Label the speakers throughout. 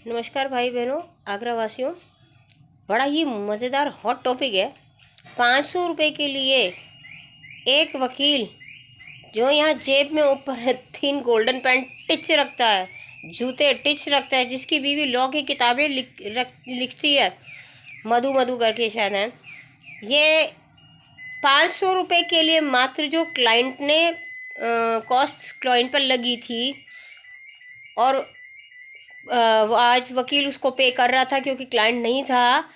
Speaker 1: नमस्कार भाई बहनों, आगरा वासियों। बड़ा ही मज़ेदार हॉट टॉपिक है। 500 रुपये के लिए एक वकील जो यहाँ जेब में ऊपर 3 गोल्डन पेन टिच रखता है, जूते टिच रखता है, जिसकी बीवी लॉ की किताबें लिखती है, मधु मधु करके शायद है। ये 500 रुपये के लिए मात्र जो क्लाइंट ने कॉस्ट क्लाइंट पर लगी थी, और वो आज वकील उसको पे कर रहा था क्योंकि क्लाइंट नहीं था।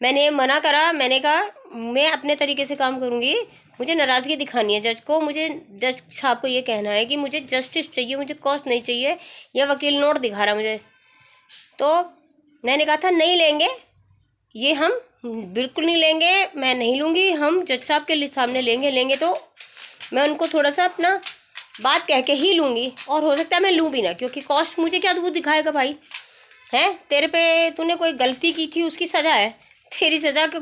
Speaker 1: मैंने मना करा, मैंने कहा मैं अपने तरीके से काम करूँगी, मुझे नाराज़गी दिखानी है जज को, मुझे जज साहब को ये कहना है कि मुझे जस्टिस चाहिए, मुझे कॉस्ट नहीं चाहिए। यह वकील नोट दिखा रहा मुझे। तो मैंने कहा था नहीं लेंगे, ये हम बिल्कुल नहीं लेंगे, मैं नहीं लूँगी, हम जज साहब के सामने लेंगे तो मैं उनको थोड़ा सा अपना बात कह के ही लूँगी, और हो सकता है मैं लूँ भी ना, क्योंकि कॉस्ट मुझे क्या तू दिखाएगा भाई? है तेरे पे, तूने कोई गलती की थी उसकी सज़ा है, तेरी सज़ा के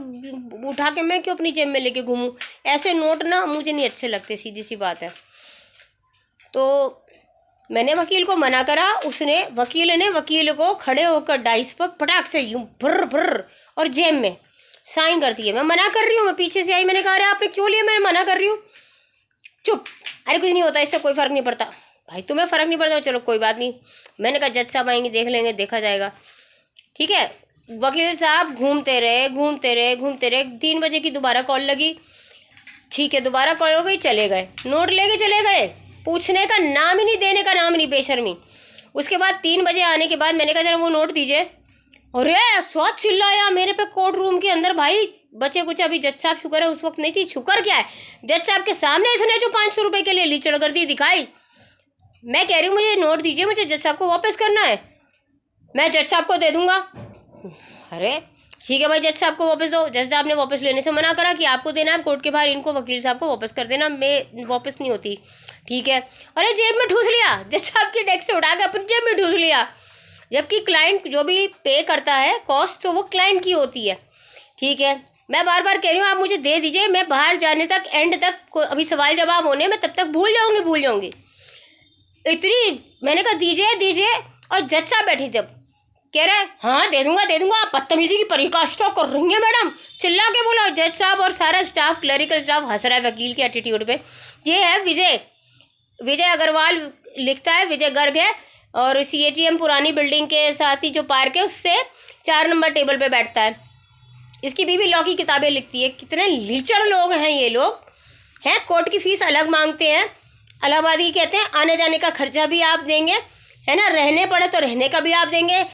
Speaker 1: उठा के मैं क्यों अपनी जेब में लेके घूमूं? ऐसे नोट ना मुझे नहीं अच्छे लगते, सीधी सी बात है। तो मैंने वकील को मना करा, वकील ने को खड़े होकर डाइस पर पटाख से यूं भर भर और जेब में साइन कर दिए। मैं मना कर रही हूँ, मैं पीछे से आई, मैंने कहा अरे आपने क्यों लिया? मैंने मना कर रही हूँ। चुप, अरे कुछ नहीं होता, इससे कोई फ़र्क नहीं पड़ता। भाई तुम्हें फ़र्क नहीं पड़ता, चलो कोई बात नहीं। मैंने कहा जज साहब आएंगे, देख लेंगे, देखा जाएगा, ठीक है। वकील साहब घूमते रहे। 3 बजे की दोबारा कॉल लगी, ठीक है, दोबारा कॉल हो गई, चले गए, नोट लेके चले गए, पूछने का नाम ही नहीं, देने का नाम नहीं, बेशर्मी। उसके बाद 3 बजे आने के बाद मैंने कहा जरा वो नोट दीजिए। अरे स्वाद चिल्लाया मेरे पे कोर्ट रूम के अंदर। भाई बचे कुछ अभी जज साहब, शुक्र है उस वक्त नहीं थी, शुक्र क्या है, जज साहब के सामने इसने जो 500 रुपये के लिए लीचड़ कर दी दिखाई। मैं कह रही हूँ मुझे नोट दीजिए, मुझे जज साहब को वापस करना है, मैं जज साहब को दे दूंगा। अरे ठीक है भाई, जज साहब को वापस दो। जज साहब ने वापस लेने से मना करा कि आपको देना है कोर्ट के बाहर, इनको वकील साहब को वापस कर देना, मैं वापस नहीं होती, ठीक है। अरे जेब में ठूस लिया, जज साहब की डेस्क से उठा के अपनी जेब में ठूस लिया। जबकि क्लाइंट जो भी पे करता है कॉस्ट, तो वो क्लाइंट की होती है, ठीक है। मैं बार बार कह रही हूँ आप मुझे दे दीजिए, मैं बाहर जाने तक, एंड तक, अभी सवाल जवाब होने में तब तक भूल जाऊँगी इतनी। मैंने कहा दीजिए, और जज साहब बैठी थे, कह रहे हाँ दे दूंगा। आप बदतमीजी की पराकाष्ठा कर रही हैं मैडम, चिल्ला के बोला जज साहब, और सारा स्टाफ, क्लरिकल स्टाफ हंस रहा है वकील के एटीट्यूड पे। ये है विजय अग्रवाल, लिखता है विजय गर्ग है, और CATM पुरानी बिल्डिंग के साथ ही जो पार्क है उससे 4 नंबर टेबल पे बैठता है। इसकी बीवी लॉ की किताबें लिखती है। कितने लीचड़ लोग हैं ये लोग, हैं। कोर्ट की फीस अलग मांगते हैं, इलाहाबादी कहते हैं, आने जाने का खर्चा भी आप देंगे, है ना, रहने पड़े तो रहने का भी आप देंगे।